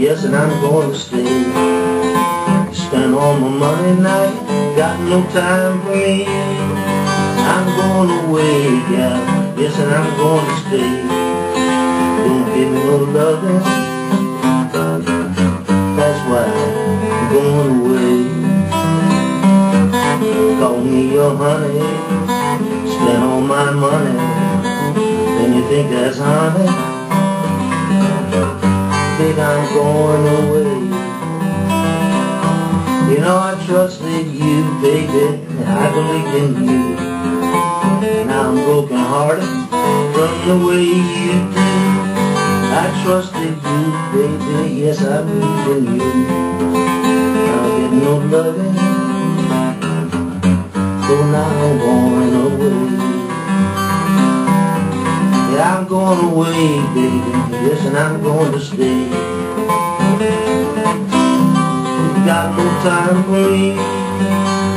yes, and I'm going to stay. Spend all my money now, got no time for me. I'm going away, gal, yes, and I'm going to stay. Don't give me no loving, that's why I'm going away. Call me your honey, spend all my money, and you think that's honey? Baby, I'm going away. You know I trusted you, baby, and I believed in you. Now I'm broken hearted from the way you do. I trusted you, baby, yes, I believed in you. I'll get no loving, so now I'm going away. Yeah, I'm going away, baby, yes, and I'm going to stay. Got no time for me,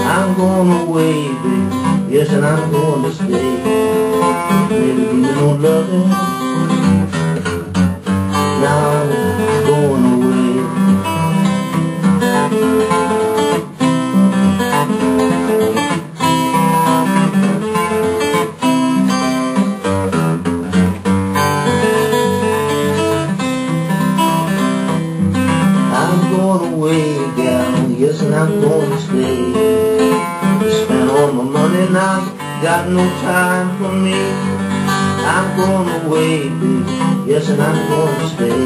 I'm going away, baby, yes, and I'm going to stay. Maybe give me no loving, now I'm going away. I'm going away, gal, yes, and I'm going to stay. Spend all my money now, got no time for me. I'm going away, baby, yes, and I'm going to stay.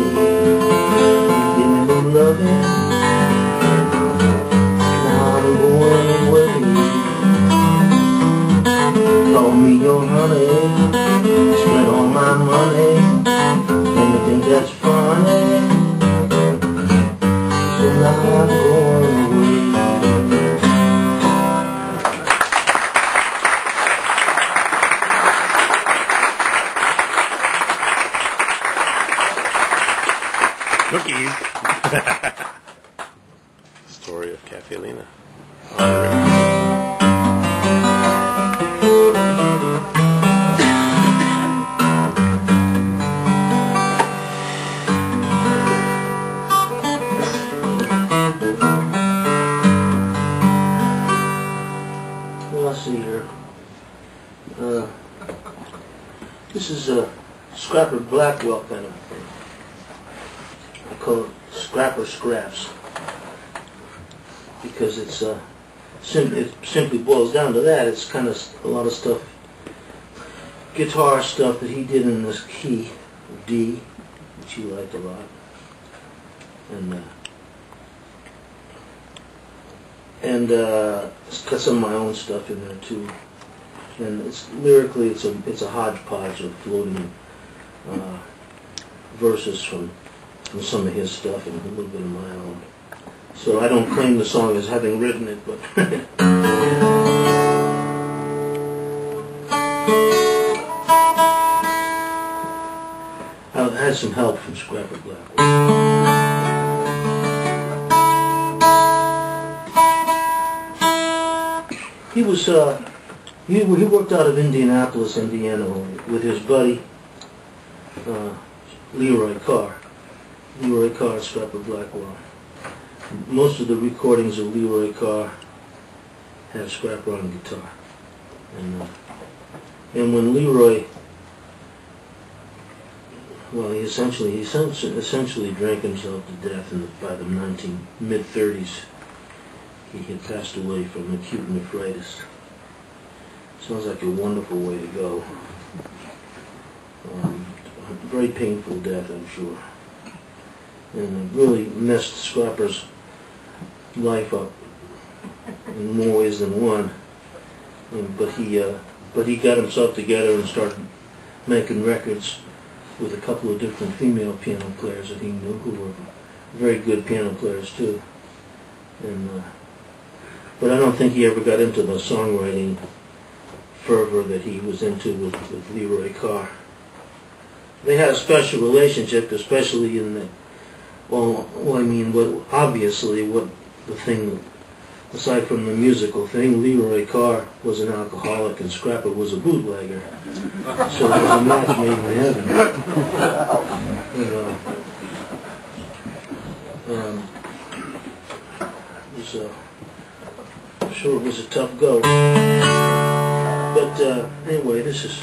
Give me no loving, now I'm going away. Call me your honey, spend all my money, and you think that's funny? So now I'm going away. Cookies. Story of Caffe Lena. Well, let's see here. This is a Scrapper Blackwell kind of thing. I call it Scrapper Scraps because it simply boils down to that. It's kind of a lot of stuff, guitar stuff that he did in this key, D, which he liked a lot, and it's got some of my own stuff in there too. And lyrically, it's a hodgepodge of floating verses from some of his stuff and a little bit of my own. So I don't claim the song as having written it, but I had some help from Scrapper Blackwell. He was he worked out of Indianapolis, Indiana, with his buddy Leroy Carr. Leroy Carr and Scrapper Blackwell. Most of the recordings of Leroy Carr have Scrapper on guitar, and when Leroy, well, he essentially drank himself to death by the mid-30s. He had passed away from acute nephritis. Sounds like a wonderful way to go. Very painful death, I'm sure. And it really messed Scrapper's life up in more ways than one. But he got himself together and started making records with a couple of different female piano players that he knew who were very good piano players too. But I don't think he ever got into the songwriting fervor that he was into with Leroy Carr. They had a special relationship, especially in the, obviously what the thing, aside from the musical thing, Leroy Carr was an alcoholic and Scrapper was a bootlegger. So it was a match made in heaven. I'm sure it was a tough go. But anyway, this is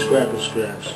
Scrap of Scraps.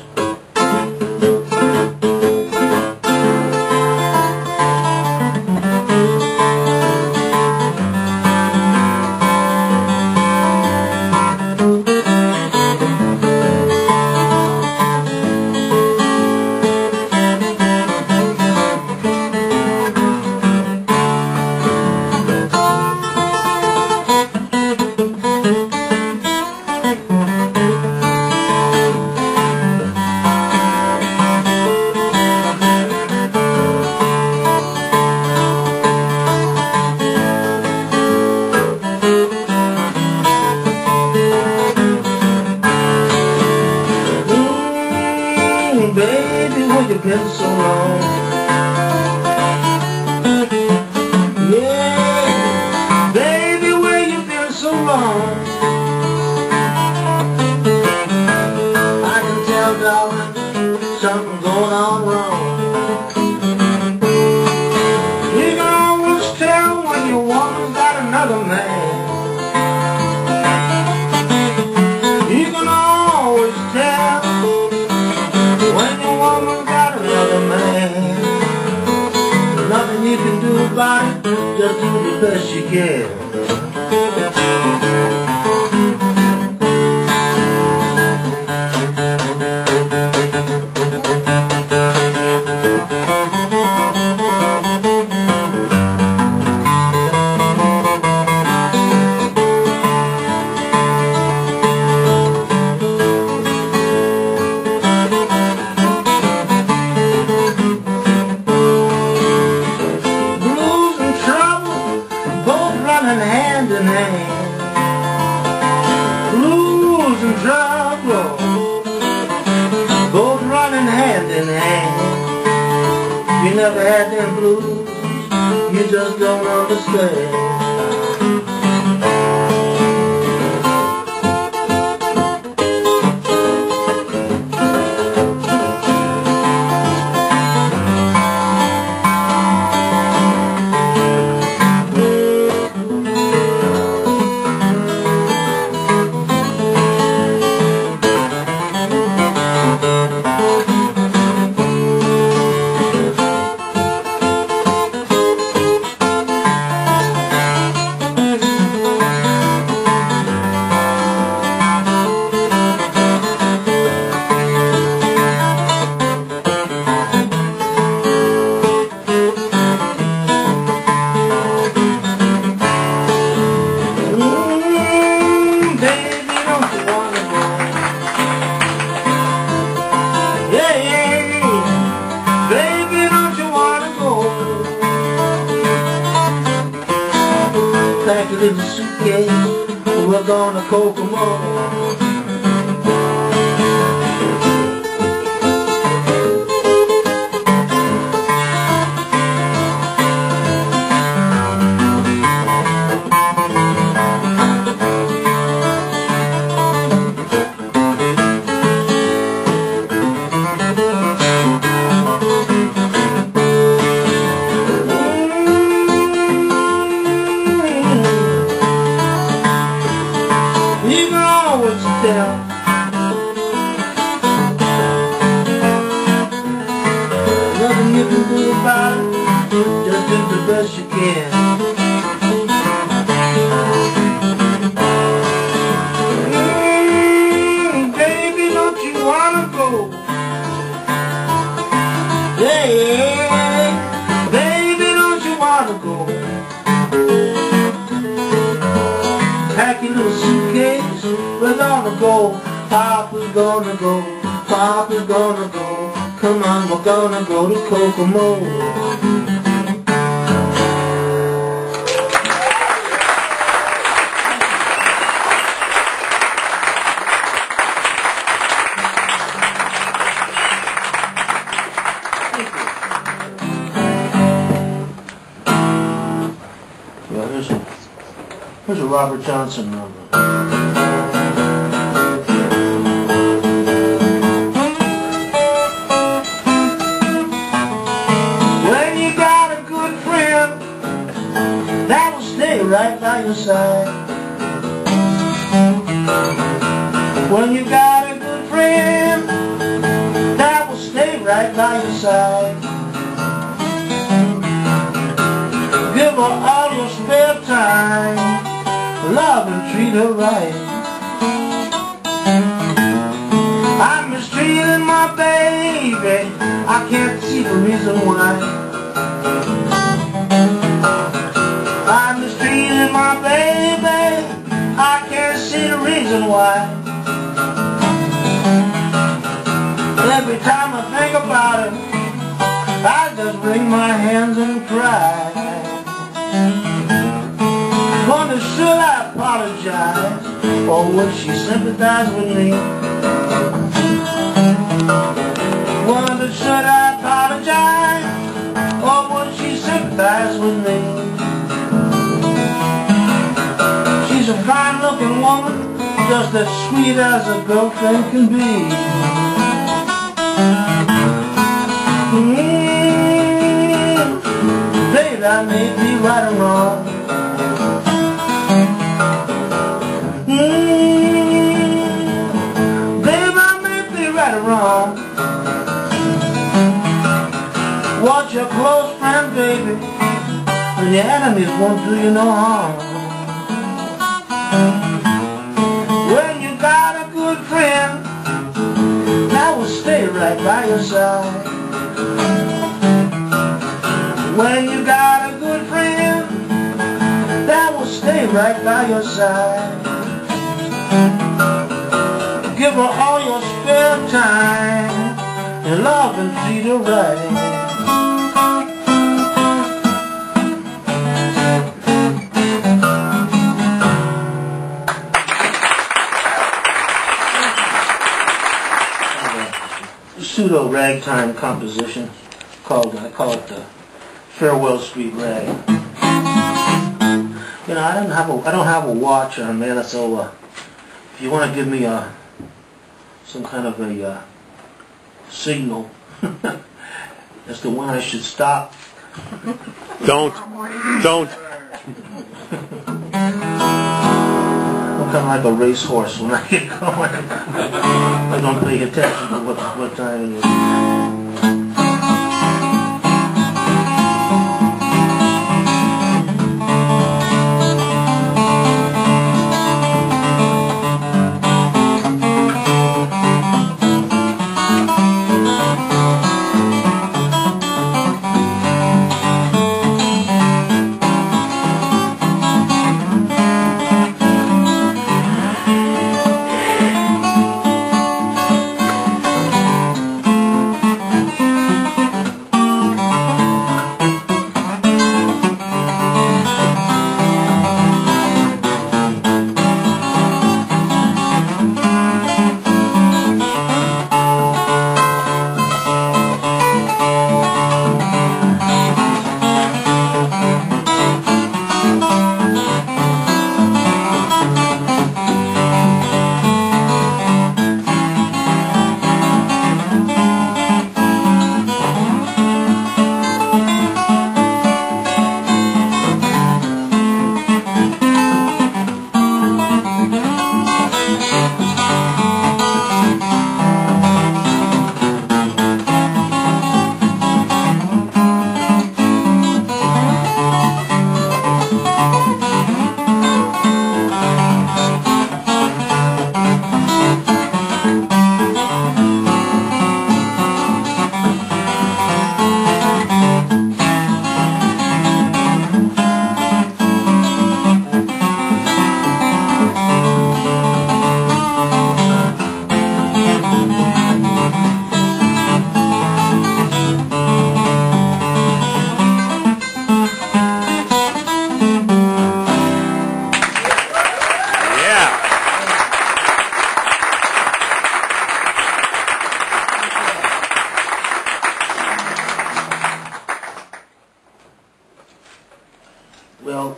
Baby, where you been so long? Yeah, baby, where you been so long? I can tell, darling, something going on wrong. You can always tell when your woman's got another man. You can always tell when your woman got another man. Nothing you can do about it, just do the best you can. Hand in hand, blues and trouble, both running hand in hand. You never had them blues, you just don't understand. Pack a little suitcase, we're gonna Kokomo. You can always tell nothing you can do about it, just do the best you can. Baby, don't you wanna go? Yeah, baby, don't you wanna go? Pack your little suitcase, we're gonna go. Papa's gonna go, Papa's gonna go. Come on, we're gonna go to Kokomo. Yeah, here's a Robert Johnson number. stay right by your side. When you got a good friend that will stay right by your side. Give her all your spare time, love and treat her right. I'm mistreating my baby, I can't see the reason why. I'm mistreating my baby, I can't see the reason why. Every time I think about it, I just wring my hands and cry. Wonder should I apologize, or would she sympathize with me? Wonder should I apologize, or would she sympathize with me? She's a fine looking woman, just as sweet as a girlfriend can be. Babe, I may be right or wrong. Babe, I may be right or wrong. Watch your close friend, baby, and your enemies won't do you no harm. When you got a good friend that will stay right by your side. When you got a good friend that will stay right by your side. Give her all your spare time and love and treat her right. Pseudo ragtime composition called I call it the Farewell Street Rag. You know, I don't have a watch on, man. So if you want to give me some kind of a signal as to when I should stop. Don't. I'm kind of like a racehorse when I get going. I don't pay attention to what time it is. Well,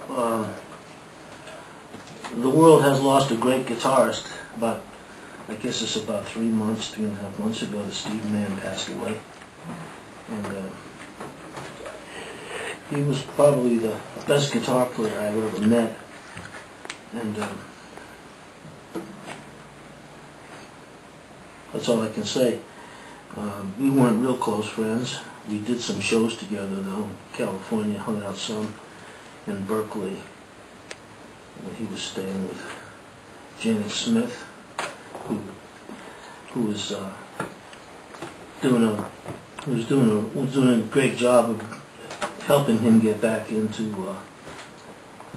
the world has lost a great guitarist, but I guess it's about 3.5 months ago that Steve Mann passed away. And he was probably the best guitar player I've ever met. And that's all I can say. We weren't real close friends. We did some shows together though. California, hung out some in Berkeley. He was staying with Janet Smith, who was doing a great job of helping him get back into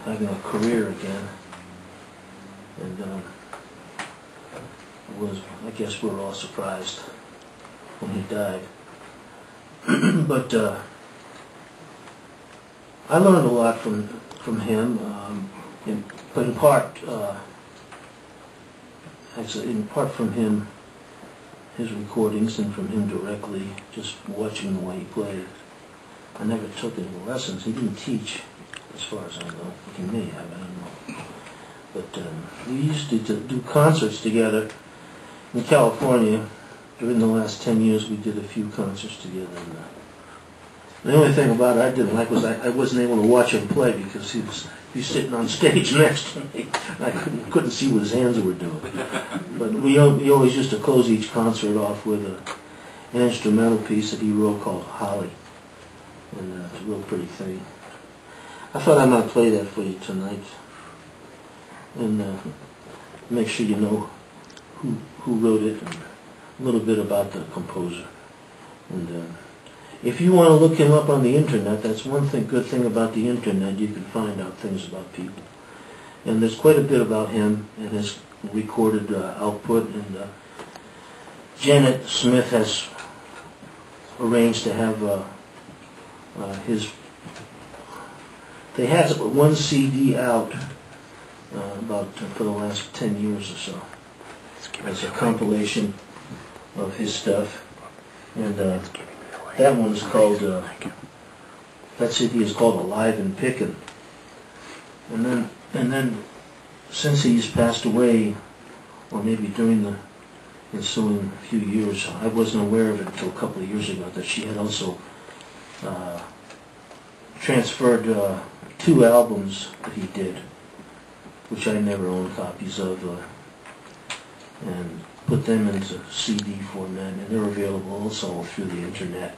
having a career again. And I guess we were all surprised when he died. But I learned a lot from him, but in part from him, his recordings, and from him directly, just watching the way he played. I never took any lessons. He didn't teach, as far as I know. He may have, I don't know. But we used to do concerts together in California. During the last 10 years, we did a few concerts together. And, the only thing about it I didn't like was I wasn't able to watch him play because he was sitting on stage next to me. I couldn't see what his hands were doing. But we always used to close each concert off with an instrumental piece that he wrote called Holly. And it's a real pretty thing. I thought I might play that for you tonight. And make sure you know who wrote it and a little bit about the composer. And if you want to look him up on the internet, that's one good thing about the internet. You can find out things about people. And there's quite a bit about him and his recorded output. And Janet Smith has arranged to have they had one CD out for the last 10 years or so. It's a compilation of his stuff. And that one is called, that CD is called Alive and Pickin'. And then since he's passed away, or maybe during the ensuing few years, I wasn't aware of it until a couple of years ago, that she had also transferred 2 albums that he did, which I never owned copies of, and put them into CD format, and they're available also through the internet.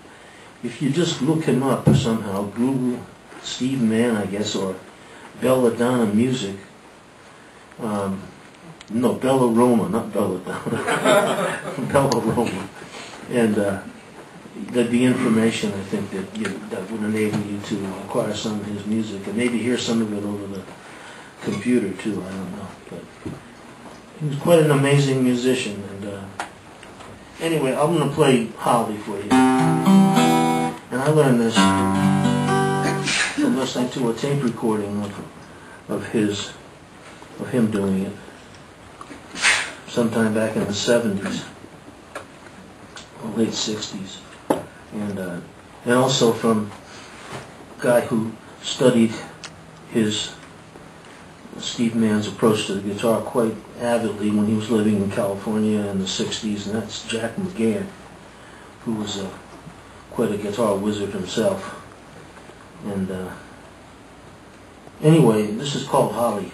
If you just look him up somehow, Google Steve Mann, I guess, or Belladonna Music. No, Bella Roma, not Belladonna. Bella Roma. And there'd be information, I think, that would enable you to acquire some of his music, and maybe hear some of it over the computer too, I don't know. But he was quite an amazing musician. And anyway, I'm going to play Holly for you. And I learned this from listening to a tape recording of him doing it sometime back in the 70s, or late 60s, and also from a guy who studied Steve Mann's approach to the guitar quite avidly when he was living in California in the 60s, and that's Jack McGann, who was quite a guitar wizard himself. And anyway, this is called Holly.